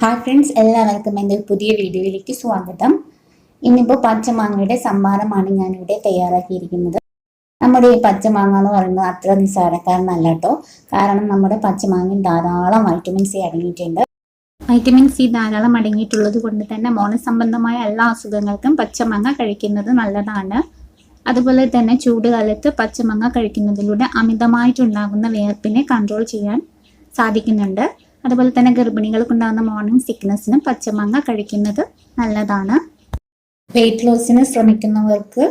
Hi friends, എല്ലാവർക്കും എൻ്റെ പുതിയ വീഡിയോയിലേക്ക് സ്വാഗതം. ഇന്നിപ്പോൾ പച്ചമാങ്ങയുടെ സംഭാരമാണ് ഞാനിവിടെ തയ്യാറാക്കിയിരിക്കുന്നത്. നമ്മുടെ ഈ പച്ചമാങ്ങ എന്ന് പറയുന്നത് അത്ര നിസ്സാരക്കാരനല്ല കേട്ടോ. കാരണം നമ്മുടെ പച്ചമാങ്ങയിൽ ധാരാളം വൈറ്റമിൻ സി അടങ്ങിയിട്ടുണ്ട്. വൈറ്റമിൻ സി ധാരാളം അടങ്ങിയിട്ടുള്ളത് കൊണ്ട് തന്നെ മോണസംബന്ധമായ എല്ലാ അസുഖങ്ങൾക്കും പച്ചമാങ്ങ കഴിക്കുന്നത് നല്ലതാണ്. അതുപോലെ തന്നെ ചൂടുകാലത്ത് പച്ചമാങ്ങ കഴിക്കുന്നതിലൂടെ അമിതമായിട്ടുണ്ടാകുന്ന വിയർപ്പിനെ കൺട്രോൾ ചെയ്യാൻ സാധിക്കുന്നുണ്ട്. അതുപോലെ തന്നെ ഗർഭിണികൾക്കുണ്ടാകുന്ന മോർണിംഗ് സിക്നസ്സിനും പച്ചമാങ്ങ കഴിക്കുന്നത് നല്ലതാണ്. വെയിറ്റ് ലോസിന് ശ്രമിക്കുന്നവർക്ക്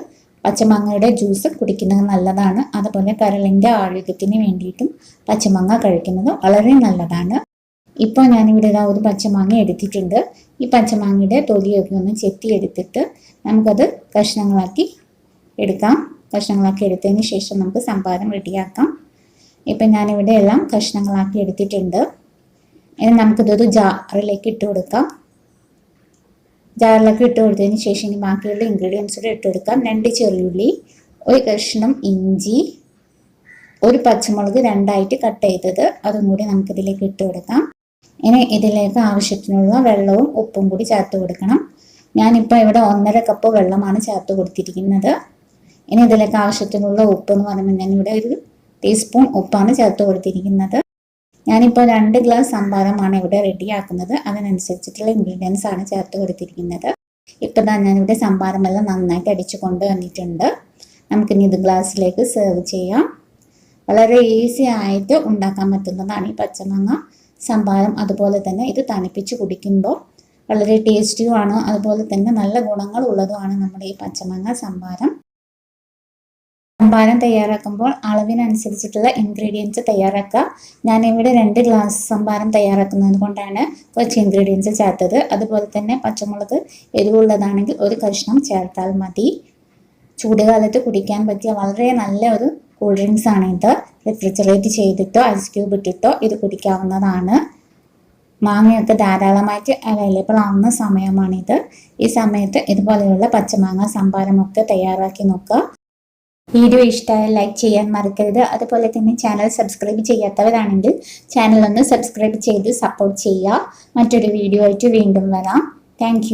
പച്ചമാങ്ങയുടെ ജ്യൂസ് കുടിക്കുന്നത് നല്ലതാണ്. അതുപോലെ കരളിൻ്റെ ആരോഗ്യത്തിന് വേണ്ടിയിട്ടും പച്ചമാങ്ങ കഴിക്കുന്നത് വളരെ നല്ലതാണ്. ഇപ്പോൾ ഞാനിവിടെ ഒരു പച്ചമാങ്ങ എടുത്തിട്ടുണ്ട്. ഈ പച്ചമാങ്ങയുടെ തൊലിയൊക്കെ ഒന്ന് ചെത്തി എടുത്തിട്ട് നമുക്കത് കഷ്ണങ്ങളാക്കി എടുക്കാം. കഷ്ണങ്ങളാക്കി എടുത്തതിന് ശേഷം നമുക്ക് സംഭാരം റെഡിയാക്കാം. ഇപ്പം ഞാനിവിടെ എല്ലാം കഷ്ണങ്ങളാക്കി എടുത്തിട്ടുണ്ട്. ഇനി നമുക്കിതൊരു ജാറിലേക്ക് ഇട്ട് കൊടുക്കാം. ജാറിലേക്ക് ഇട്ട് കൊടുത്തതിന് ശേഷം ഇനി ബാക്കിയുള്ള ഇൻഗ്രീഡിയൻസ് കൂടെ ഇട്ട് കൊടുക്കാം. 2 ചെറിയുള്ളി, ഒരു കഷ്ണം ഇഞ്ചി, ഒരു പച്ചമുളക് 2ആയിട്ട് കട്ട് ചെയ്തത്, അതും കൂടി നമുക്കിതിലേക്ക് ഇട്ട് കൊടുക്കാം. ഇനി ഇതിലേക്ക് ആവശ്യത്തിനുള്ള വെള്ളവും ഉപ്പും കൂടി ചേർത്ത് കൊടുക്കണം. ഞാനിപ്പോൾ ഇവിടെ 1.5 കപ്പ് വെള്ളമാണ് ചേർത്ത് കൊടുത്തിരിക്കുന്നത്. ഇനി ഇതിലേക്ക് ആവശ്യത്തിനുള്ള ഉപ്പ് എന്ന് പറയുമ്പോൾ ഞാനിവിടെ 1 ടീസ്പൂൺ ഉപ്പാണ് ചേർത്ത് കൊടുത്തിരിക്കുന്നത്. ഞാനിപ്പോൾ 2 ഗ്ലാസ് സംഭാരമാണ് ഇവിടെ റെഡിയാക്കുന്നത്. അതിനനുസരിച്ചിട്ടുള്ള ഇൻഗ്രീഡിയൻസ് ആണ് ചേർത്ത് കൊടുത്തിരിക്കുന്നത്. ഇപ്പോൾ ഞാനിവിടെ സംഭാരമെല്ലാം നന്നായിട്ട് അടിച്ചു കൊണ്ടുവന്നിട്ടുണ്ട്. നമുക്കിനി ഇത് ഗ്ലാസ്സിലേക്ക് സെർവ് ചെയ്യാം. വളരെ ഈസി ആയിട്ട് ഉണ്ടാക്കാൻ പറ്റുന്നതാണ് ഈ പച്ചമാങ്ങ സംഭാരം. അതുപോലെ തന്നെ ഇത് തണുപ്പിച്ച് കുടിക്കുമ്പോൾ വളരെ ടേസ്റ്റിയുമാണ്. അതുപോലെ തന്നെ നല്ല ഗുണങ്ങളുള്ളതുമാണ് നമ്മുടെ ഈ പച്ചമാങ്ങ സംഭാരം. സംഭാരം തയ്യാറാക്കുമ്പോൾ അളവിനനുസരിച്ചിട്ടുള്ള ഇൻഗ്രീഡിയൻസ് തയ്യാറാക്കുക. ഞാനിവിടെ 2 ഗ്ലാസ് സംഭാരം തയ്യാറാക്കുന്നത് കൊണ്ടാണ് കുറച്ച് ഇൻഗ്രീഡിയൻസ് ചേർത്തത്. അതുപോലെ തന്നെ പച്ചമുളക് എരിവുള്ളതാണെങ്കിൽ 1 കഷ്ണം ചേർത്താൽ മതി. ചൂടുകാലത്ത് കുടിക്കാൻ പറ്റിയ വളരെ നല്ല ഒരു കൂൾ ഡ്രിങ്ക്സ് ആണ് ഇത്. റെഫ്രിജറേറ്റ് ചെയ്തിട്ടോ ഐസ് ക്യൂബ് ഇട്ടിട്ടോ ഇത് കുടിക്കാവുന്നതാണ്. മാങ്ങയൊക്കെ ധാരാളമായിട്ട് അവൈലബിൾ ആവുന്ന സമയമാണിത്. ഈ സമയത്ത് ഇതുപോലെയുള്ള പച്ചമാങ്ങ സംഭാരമൊക്കെ തയ്യാറാക്കി നോക്കുക. വീഡിയോ ഇഷ്ടമായാൽ ലൈക്ക് ചെയ്യാൻ മറക്കരുത്. അതുപോലെ തന്നെ ചാനൽ സബ്സ്ക്രൈബ് ചെയ്യാത്തവരാണെങ്കിൽ ചാനൽ ഒന്ന് സബ്സ്ക്രൈബ് ചെയ്ത് സപ്പോർട്ട് ചെയ്യുക. മറ്റൊരു വീഡിയോ ആയിട്ട് വീണ്ടും വരാം. താങ്ക്